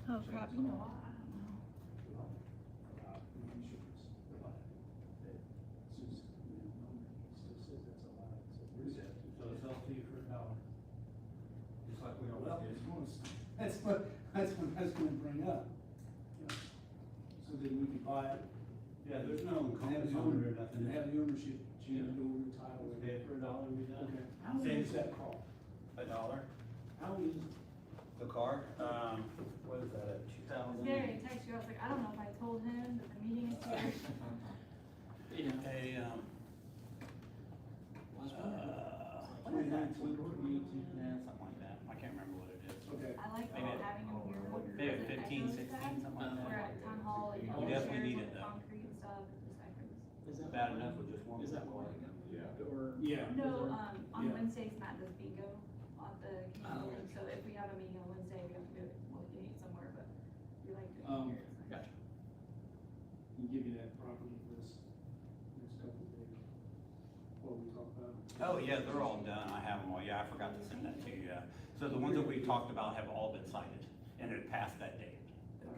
Oh crap, you know what? So it's up to you for $1. Just like we Well, always do. that's what I was gonna bring up. So then we could buy it. Yeah, there's no and have cones the on it owner- or nothing. And have the ownership change over the title. Pay it for $1, we done. Okay. How much Same does that cost? $1. How is it? The car, what is that, I 2000? was getting ready to text you, I was like, I don't know if I told him that the meeting is here. A, 2019, 2018, yeah, something like that. I can't remember what it is. Okay. I like Maybe- having him here. maybe because it 15, echoes 16, that. something like that. We're at town hall, like, We all the definitely chairs need on it, the though. concrete and stuff, it just echoes. Is that Bad enough with just one. Is that why? Yeah. Or? Yeah. No, on Yeah. Wednesdays, Matt does bingo on the Oh, community, okay. so if we have a meeting on Wednesday, we have to do it, well, we can eat somewhere, but we like to Um, eat here. It's nice. Gotcha. Can give you that property list next couple of days. What we talk about. Oh, yeah, they're all done. I have them all. Yeah, I forgot to send that to you. Yeah. So the ones that we talked about have all been cited and it passed that date.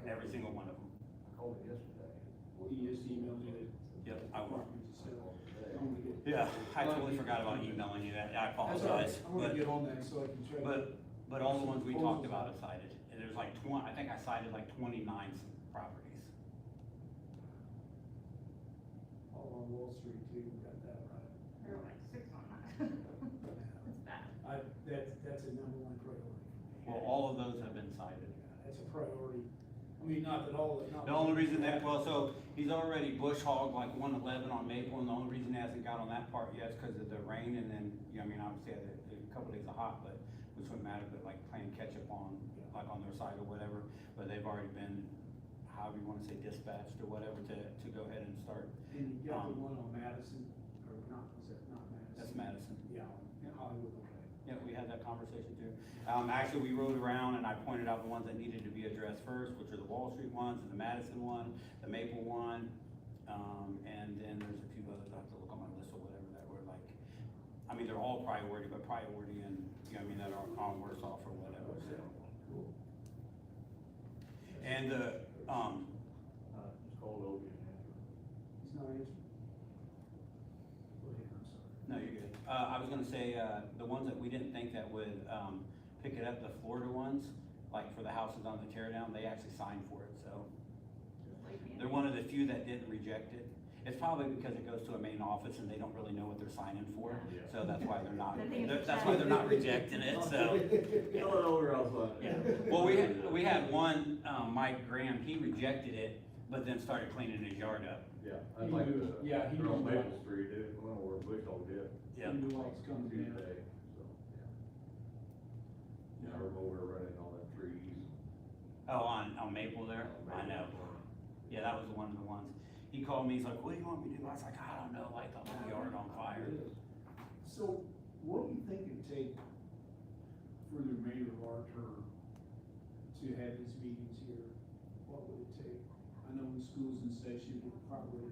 Every single one of them. I called it yesterday. Well, you just emailed me the. Yep, I will. property to sell. I wanna get- Yeah, I totally forgot about emailing you that. I That's all right. apologize. I wanna But, get on that so I can check. but all the ones we talked about have cited. And there's like 20, I think I cited like 29 properties. All on Wall Street too, we got that right. There were like 6 on that. It's bad. That's a number one priority. for me. Well, all of those have been cited. Yeah, that's a priority. I mean, not that all, not. The only reason that, well, so he's already bush hogged like 111 on Maple, and the only reason he hasn't got on that part yet is because of the rain, and then, you know, I mean, obviously had a couple days of hot, but which wouldn't matter, but like playing catch up on, like on their side or whatever, but they've already been, however you wanna say, dispatched or whatever to go ahead and start. And you got the one on Madison, or not, was that not Madison? That's Madison. Yeah, in Hollywood, okay. Yeah, we had that conversation too. Actually, we rode around and I pointed out the ones that needed to be addressed first, which are the Wall Street ones, and the Madison one, the Maple one, and then there's a few others, I have to look on my list or whatever, that were like, I mean, they're all priority, but priority and, you know, I mean, that are on worse off or whatever, so. Cool. And the, Just called Logan. He's not answering. Go ahead, I'm sorry. no, you're good. I was gonna say, the ones that we didn't think that would, pick it up, the Florida ones, like for the houses on the tear down, they actually signed for it, so. Like me and- They're one of the few that didn't reject it. It's probably because it goes to a main office and they don't really know what they're signing for, Yeah. so that's why they're not, I think it's that's why they're not rejecting it, so. Going over, I was like. Yeah, well, we had one, Mike Graham, he rejected it, but then started cleaning his yard up. Yeah, He I'd like knew- to. yeah, he they're on knew Maple what- Street, they went over where Bush Hog did. Yeah. He knew what was coming down. Tuesday, so, yeah. We're over running all the trees. Oh, on Maple there? I know. Yeah, that was one of the ones. He called me, he's like, what do you want me to do? I was like, I don't know, like the whole yard on fire. So what do you think it'd take for the remainder of our term to have these meetings here? What would it take? I know when school's in session, it probably,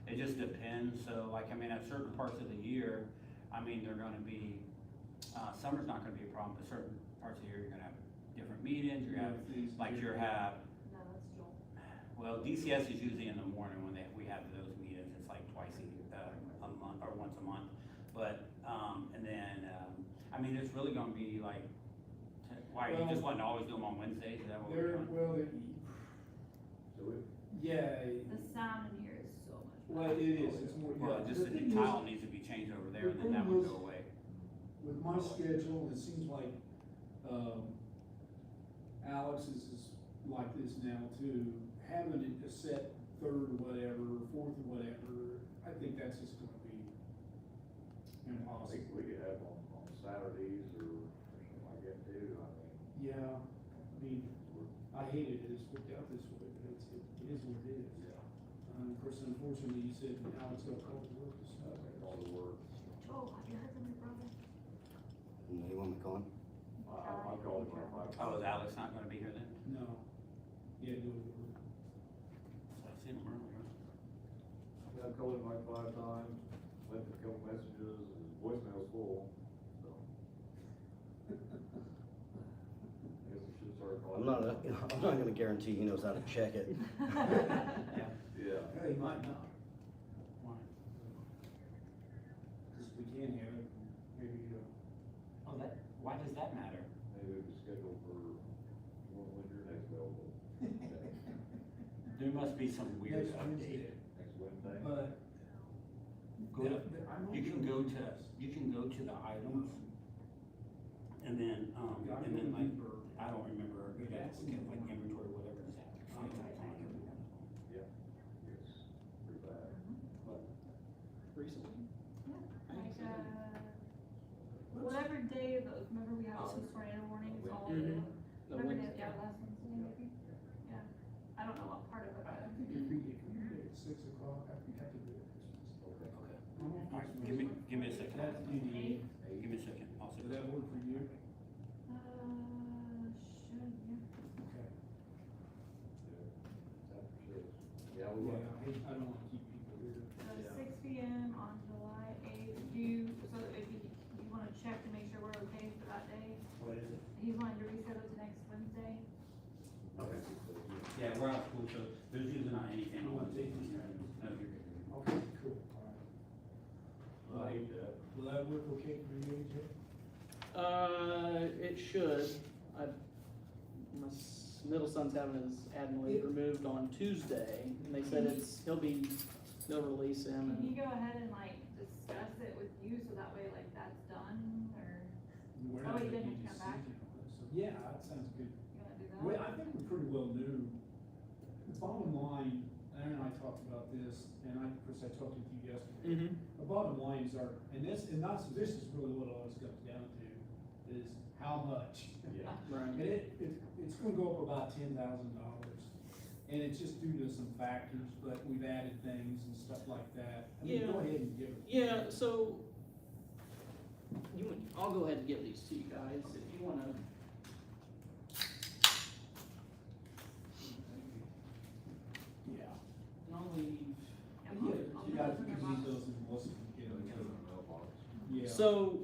It just depends, so like, I mean, at certain parts of the year, I mean, they're gonna be, summer's not gonna be a problem, but certain parts of the year, you're gonna have different meetings, you're gonna have, things. like you're have, No, that's Joel. well, DCS is usually in the morning when we have those meetings, it's like twice a month, or once a month. But, and then, I mean, it's really gonna be like, why, you just want to always do them on Wednesdays, is that what we're They're, doing? well, So it, yeah, The sound in here is so much. well, it is, it's more, Well, yeah. just The the thing is, tile needs to be changed over there, and then that thing would is- go away. With my schedule, it seems like, Alex is like this now too, having it a set third or whatever, fourth or whatever, I think that's just gonna be I think impossible. we could have on Saturdays or something like that too, I mean. Yeah, I mean, I hate it, it's worked out this way, but it is what it is. Of course, unfortunately, you said Alex got called to work and stuff. All the work. Oh, have you heard from your brother? You want me to call him? I called him around 5. Oh, is Alex not gonna be here then? No, yeah, do it. I've seen him earlier. Yeah, I called him like 5 times, left a couple messages, and his voicemail's full, so. I guess I should start calling I'm not gonna guarantee he knows how to check it. Yeah. Yeah. Yeah, he might not. Might. Cause we can have it, maybe, Oh, why does that matter? Maybe we schedule for one winter next available. There must be some weird next update. Wednesday, Next Wednesday. but. Go to, I'm not you can sure. go to the items, and then like, I don't remember, you guys look at like inventory, whatever it's at. Yeah. It's pretty bad. Recently? Like, whatever day of those, remember we had all those tornado warnings all over. Mhm. The Remember Wednesday. that, yeah, last Wednesday maybe? Yeah, I don't know what part of it, I but. think if we do it at 6 o'clock, I think I can do it. Okay. Alright, give me a second. That's the Eight. Give me a second, I'll Does say. that work for you? Should, yeah. Okay. Yeah, we Yeah, will. I don't wanna keep people here. So Yeah. 6 PM on July 8th, so if you wanna check to make sure we're okay for that day, What is it? he's wanting to reschedule to next Wednesday. Okay. Yeah, we're out of school, so there's usually not anything on Wednesday. No, you're good. Okay, cool, all I hate that. right. Will that work okay for you, AJ? It should. Middle son's having his adenoid removed on Tuesday, and they said they'll release him. Can you And go ahead and like discuss it with you, so that way like that's done, or We're Oh, not he gonna didn't be come back? decision on it, so, yeah, that sounds good. you wanna do that? Well, I think we pretty well knew. The bottom line, Aaron and I talked about this, and of course, I talked with you yesterday. Mhm. The bottom lines are, and this is really what all this comes down to, is how much. Yeah. Right. And it's gonna go up about $10,000, and it's just due to some factors, but we've added things and stuff like that. I mean, go Yeah. ahead and give it. Yeah, so I'll go ahead and give these to you guys if you wanna. Yeah. And I'll leave. Yeah, Yeah, I'll you put guys those in your can box. leave those in the list and get them. Yeah. So,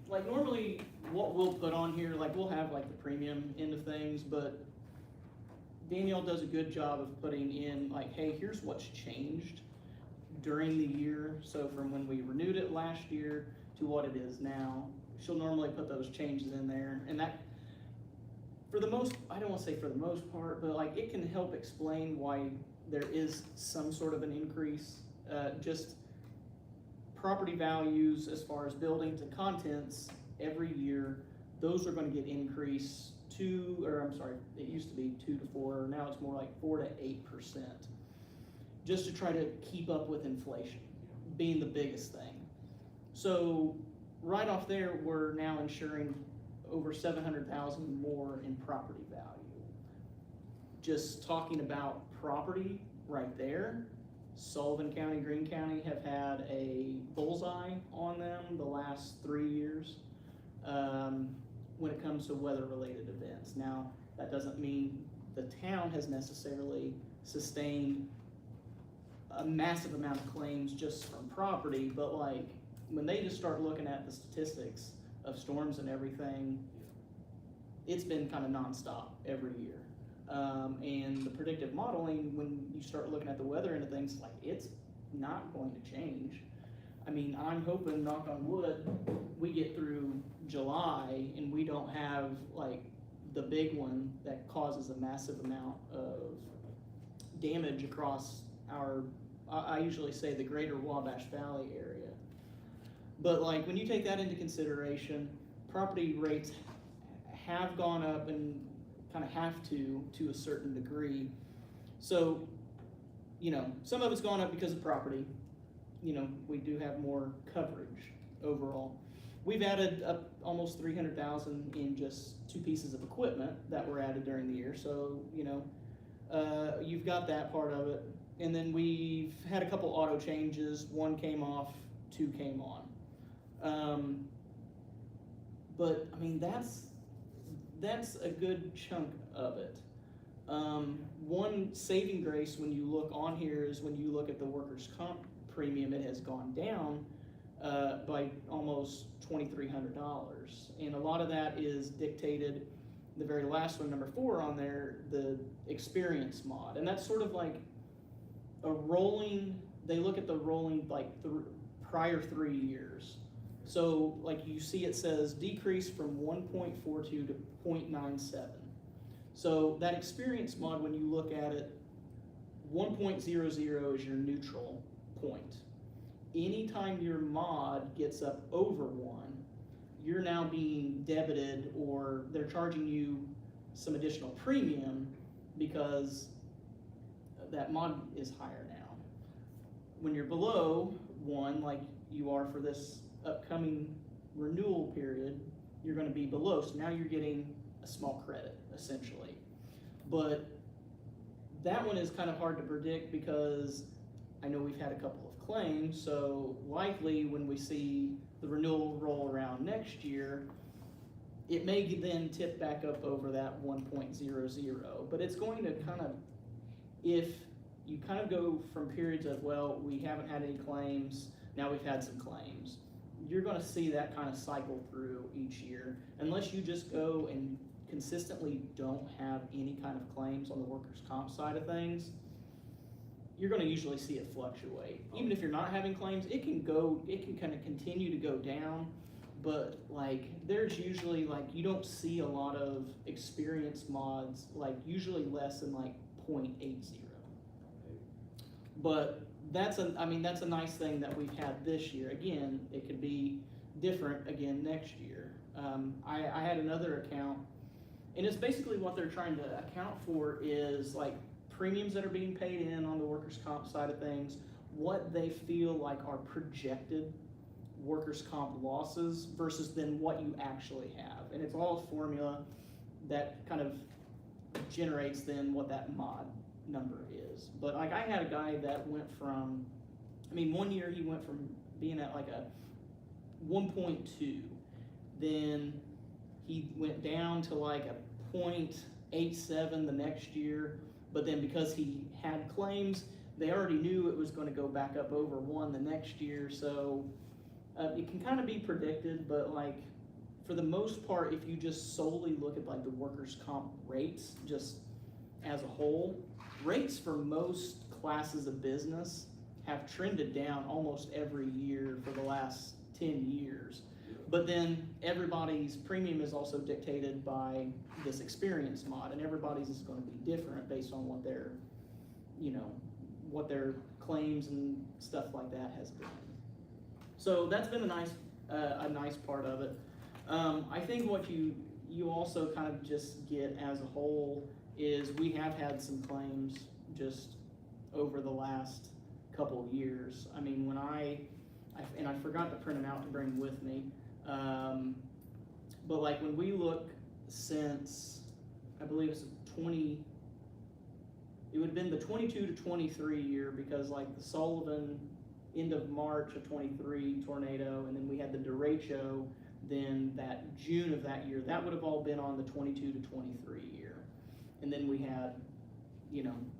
like normally, what we'll put on here, like we'll have like the premium end of things, but Danielle does a good job of putting in like, hey, here's what's changed during the year. So from when we renewed it last year to what it is now, she'll normally put those changes in there, and that, for the most, I don't wanna say for the most part, but like it can help explain why there is some sort of an increase. Just property values as far as buildings and contents every year, those are gonna get increased it used to be 2 to 4, now it's more like 4 to 8%. Just to try to keep up with inflation, being the biggest thing. So right off there, we're now insuring over 700,000 more in property value. Just talking about property right there, Sullivan County, Greene County have had a bullseye on them the last 3 years when it comes to weather-related events. Now, that doesn't mean the town has necessarily sustained a massive amount of claims just from property, but like, when they just start looking at the statistics of storms and everything, it's been kind of nonstop every year. And the predictive modeling, when you start looking at the weather and things, like it's not going to change. I mean, I'm hoping, knock on wood, we get through July and we don't have like the big one that causes a massive amount of damage across our, I usually say the greater Wabash Valley area. But like, when you take that into consideration, property rates have gone up and kind of have to a certain degree. So, you know, some of it's gone up because of property. You know, we do have more coverage overall. We've added up almost 300,000 in just 2 pieces of equipment that were added during the year. So, you know, you've got that part of it. And then we've had a couple auto changes. 1 came off, 2 came on. But I mean, that's a good chunk of it. One saving grace when you look on here is when you look at the workers' comp premium, it has gone down by almost $2,300. And a lot of that is dictated the very last one, number 4 on there, the experience mod, and that's sort of like a rolling, they look at the rolling like prior 3 years. So like you see it says decrease from 1.42 to 0.97. So that experience mod, when you look at it, 1.00 is your neutral point. Anytime your mod gets up over 1, you're now being debited, or they're charging you some additional premium because that mod is higher now. When you're below 1, like you are for this upcoming renewal period, you're going to be below. So now you're getting a small credit, essentially. But that one is kind of hard to predict because I know we've had a couple of claims, so likely when we see the renewal roll around next year, it may then tip back up over that 1.00, but it's going to kind of, if you kind of go from periods of, well, we haven't had any claims, now we've had some claims, you're going to see that kind of cycle through each year, unless you just go and consistently don't have any kind of claims on the workers' comp side of things. You're going to usually see it fluctuate. Even if you're not having claims, it can kind of continue to go down, but like there's usually like, you don't see a lot of experience mods, like usually less than like 0.80. But that's a nice thing that we've had this year. Again, it could be different again next year. I had another account, and it's basically what they're trying to account for is like premiums that are being paid in on the workers' comp side of things, what they feel like are projected workers' comp losses versus then what you actually have. And it's all a formula that kind of generates then what that mod number is. But like I had a guy that went from, one year he went from being at like a 1.2, then he went down to like a 0.87 the next year, but then because he had claims, they already knew it was going to go back up over 1 the next year, so it can kind of be predicted, but like for the most part, if you just solely look at like the workers' comp rates just as a whole, rates for most classes of business have trended down almost every year for the last 10 years. But then everybody's premium is also dictated by this experience mod, and everybody's is going to be different based on what their, what their claims and stuff like that has been. So that's been a nice part of it. I think what you also kind of just get as a whole is we have had some claims just over the last couple of years. When I forgot to print them out to bring with me, but like when we look since, I believe it's it would have been the 22 to 23 year, because like the Sullivan end of March of 23 tornado, and then we had the derecho then that June of that year, that would have all been on the 22 to 23 year. And then we had,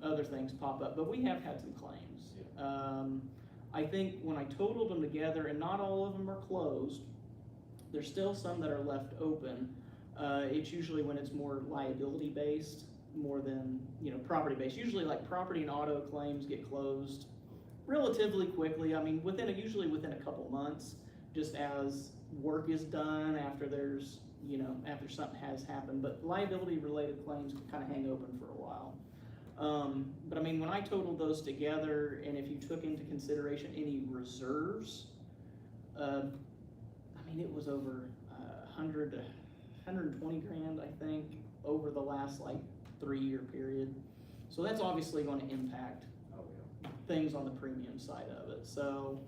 other things pop up, but we have had some claims. I think when I totaled them together, and not all of them are closed, there's still some that are left open. It's usually when it's more liability based, more than, property based. Usually like property and auto claims get closed relatively quickly. Usually within a couple months, just as work is done after there's, after something has happened. But liability related claims can kind of hang open for a while. But when I totaled those together, and if you took into consideration any reserves, it was over 100 to 120 grand, I think, over the last like 3-year period. So that's obviously going to impact things on the premium side of it. So,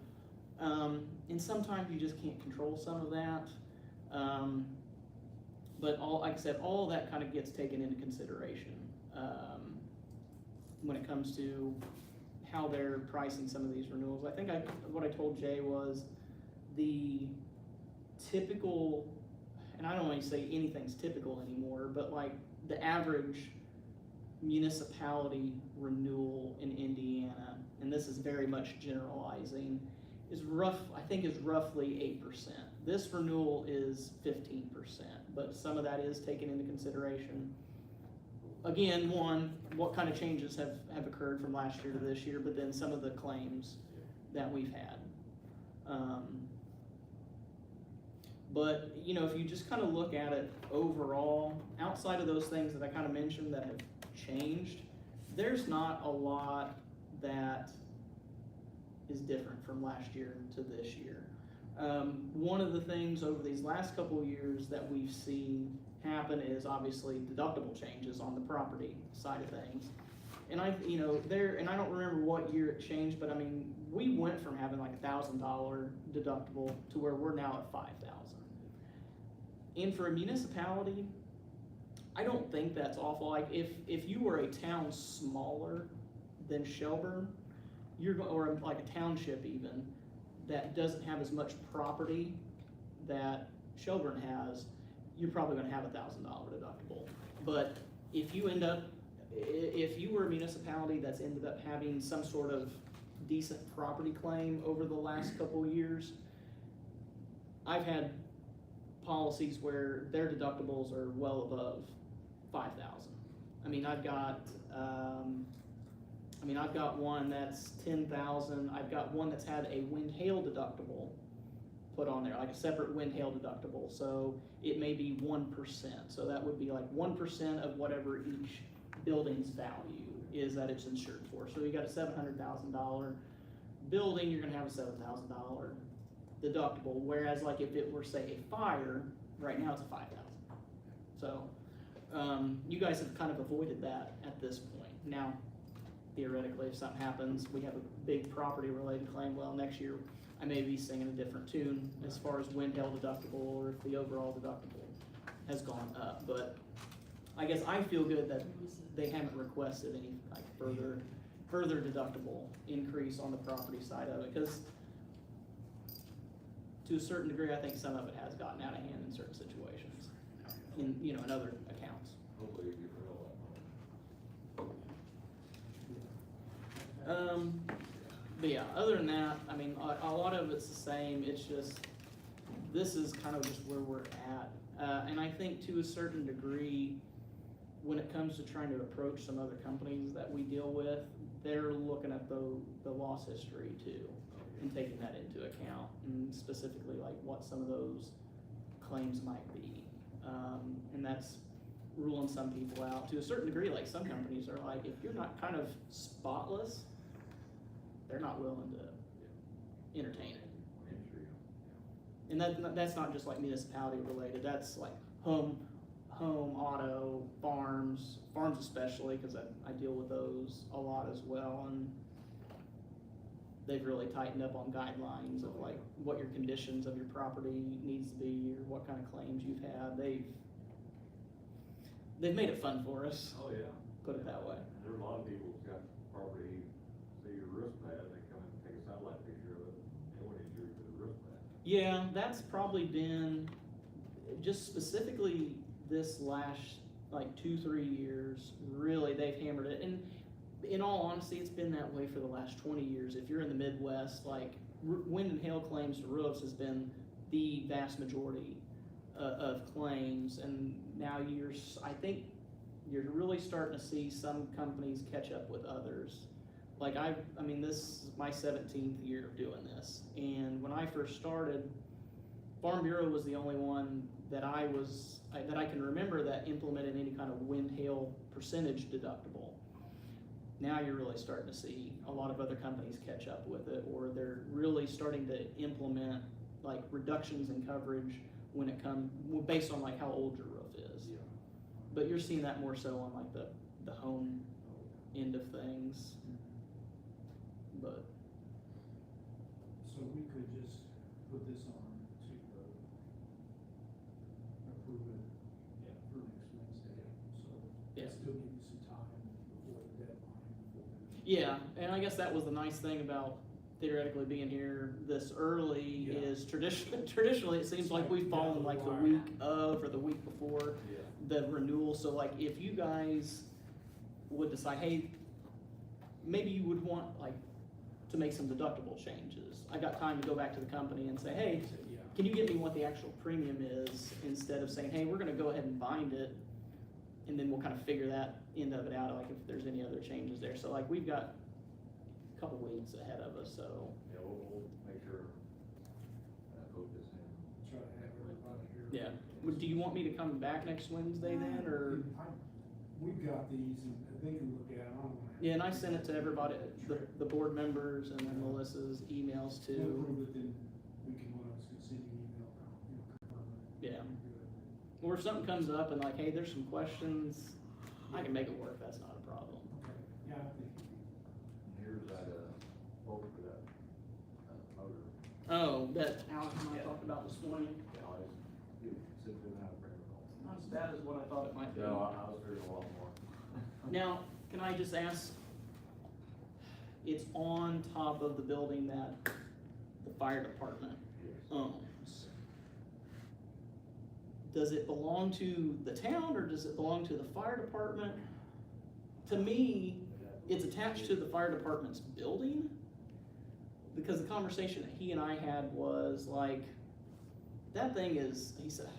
and sometimes you just can't control some of that. But like I said, all of that kind of gets taken into consideration when it comes to how they're pricing some of these renewals. I think what I told Jay was the typical, and I don't want to say anything's typical anymore, but like the average municipality renewal in Indiana, and this is very much generalizing, I think is roughly 8%. This renewal is 15%, but some of that is taken into consideration. Again, one, what kind of changes have occurred from last year to this year, but then some of the claims that we've had. But, you know, if you just kind of look at it overall, outside of those things that I kind of mentioned that have changed, there's not a lot that is different from last year to this year. One of the things over these last couple of years that we've seen happen is obviously deductible changes on the property side of things. And I don't remember what year it changed, but I mean, we went from having like $1,000 deductible to where we're now at $5,000. And for a municipality, I don't think that's awful. Like if you were a town smaller than Shelburn, or like a township even, that doesn't have as much property that Shelburn has, you're probably gonna have $1,000 deductible. But if you were a municipality that's ended up having some sort of decent property claim over the last couple of years, I've had policies where their deductibles are well above $5,000. I mean, I've got one that's $10,000. I've got one that's had a wind hail deductible put on there, like a separate wind hail deductible. So it may be 1%. So that would be like 1% of whatever each building's value is that it's insured for. So you got a $700,000 building, you're gonna have a $7,000 deductible. Whereas like if it were say a fire, right now it's a $5,000. So you guys have kind of avoided that at this point. Now, theoretically, if something happens, we have a big property related claim, well, next year I may be singing a different tune as far as wind hail deductible or if the overall deductible has gone up. But I guess I feel good that they haven't requested any like further deductible increase on the property side of it, because to a certain degree I think some of it has gotten out of hand in certain situations, in other accounts. Hopefully you get rid of But yeah, other than that, I mean, a lot of it's the same. It's just, this is kind of just where we're at. And I think to a certain degree, when it comes to trying to approach some other companies that we deal with, they're looking at the loss history too, and taking that into account, and specifically like what some of those claims might be. And that's ruling some people out to a certain degree. Like some companies are like, if you're not kind of spotless, they're not willing to entertain it. And that's not just like municipality related, that's like home, auto, farms especially, because I deal with those a lot as well, and they've really tightened up on guidelines of like what your conditions of your property needs to be, or what kind of claims you've had. They've made it fun for us. Oh, yeah. Put it that way. There are a lot of people who've got property, say your roof pad, they come and take a satellite picture of it, they want to insure you for the roof pad. Yeah, that's probably been, just specifically this last like 2-3 years, really they've hammered it. And in all honesty, it's been that way for the last 20 years. If you're in the Midwest, like wind and hail claims to roofs has been the vast majority of claims, and now I think you're really starting to see some companies catch up with others. Like I mean, this is my 17th year of doing this, and when I first started, Farm Bureau was the only one that I can remember that implemented any kind of wind hail percentage deductible. Now you're really starting to see a lot of other companies catch up with it, or they're really starting to implement like reductions in coverage when it comes based on like how old your roof is. Yeah. But you're seeing that more so on like the home end of things. But So we could just put this on to approve it for next Wednesday, so Yeah. still give you some time before the deadline. yeah, and I guess that was the nice thing about theoretically being here this early Yeah. is traditionally it seems like we've fallen like the week of or the week before Yeah. the renewal. So like if you guys would decide, hey, maybe you would want like to make some deductible changes. I got time to go back to the company and say, hey, Yeah. can you get me what the actual premium is, instead of saying, hey, we're gonna go ahead and bind it, and then we'll kind of figure that end of it out, like if there's any other changes there. So like, we've got a couple weeks ahead of us, so. Yeah, we'll make sure, vote this in. Try to have everybody here. Yeah. Do you want me to come back next Wednesday then, or? We've got these and they can look at them. I don't wanna. Yeah, and I sent it to everybody, the board members, and then Melissa's emails We'll too. approve it, then we can, one of us can send you an email, confirm it. Yeah. Or if something comes up and like, hey, there's some questions, I can make it work, that's not a problem. Okay, yeah, I think. Here's that, vote for that, motor. Oh, that Alex and I talked about this morning, Yeah, it's simply not a protocol. not as bad as what I thought it might be. No, I was hearing a lot more. Now, can I just ask, it's on top of the building that the fire department Yes. owns. Does it belong to the town, or does it belong to the fire department? To me, it's attached to the fire department's building, because the conversation that he and I had was like, that thing is, he said,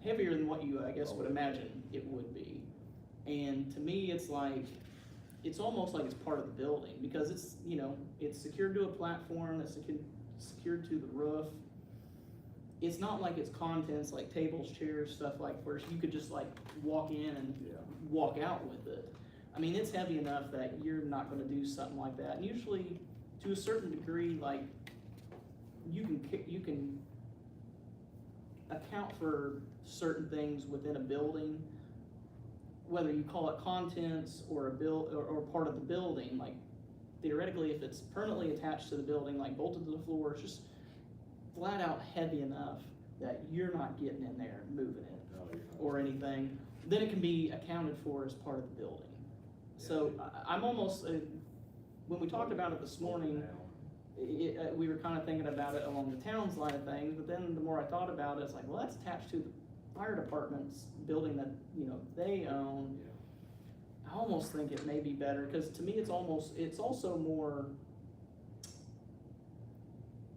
heavier than what you, I guess, would imagine it would be. And to me, it's like, it's almost like it's part of the building, because it's, you know, it's secured to a platform, it's secured to the roof. It's not like it's contents like tables, chairs, stuff like where you could just like walk in and Yeah. walk out with it. I mean, it's heavy enough that you're not gonna do something like that. And usually, to a certain degree, like, you can account for certain things within a building, whether you call it contents or or part of the building. Like, theoretically, if it's permanently attached to the building, like bolted to the floor, it's just flat out heavy enough that you're not getting in there and moving it No, you're not. or anything, then it can be accounted for as part of the building. So I'm almost, when we talked about it this morning, we were kind of thinking about it along the town's line of things, but then the more I thought about it, it's like, well, that's attached to the fire department's building that, you know, they own. Yeah. I almost think it may be better, because to me, it's also more,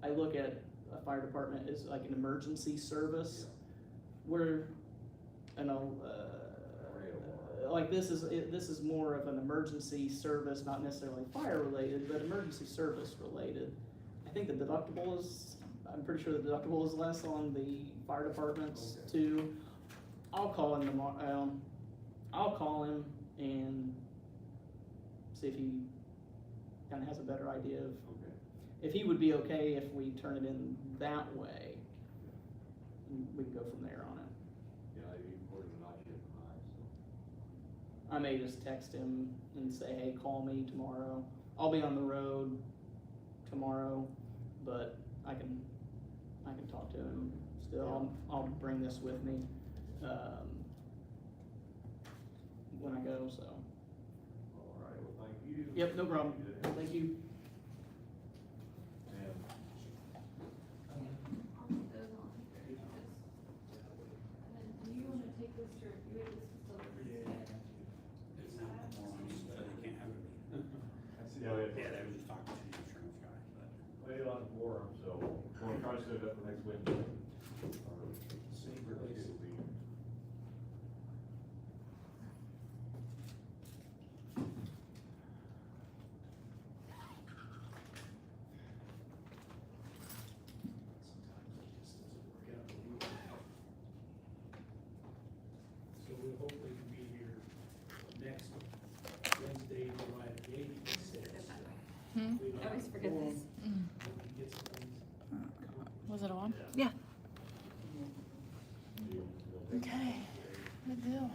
I look at a fire department as like an emergency service, where, you know, like this is more of an emergency service, not necessarily fire related, but emergency service related. I think the deductible is, I'm pretty sure the deductible is less on the fire departments too. I'll call him tomorrow, I'll call him and see if he kinda has a better idea of, Okay. if he would be okay if we turn it in that way. And we can go from there on it. Yeah, you ordered a night shift tonight, so. I may just text him and say, hey, call me tomorrow. I'll be on the road tomorrow, but I can talk to him still. I'll bring this with me, when I go, so. All right, well, thank you. Yep, no problem. And Thank you. I'll put those on here, and then, do you wanna take this to review it, this facility? So they can't have a meeting. Yeah, we had- Yeah, they were just talking to the insurance guy, but. Well, you'll have a forum, so we're gonna try to set it up for next Wednesday. Or Same for place. it'll be- So we hopefully can be here next Wednesday, July the eighth. I always forget this. Was it on? Yeah. Okay. Good deal.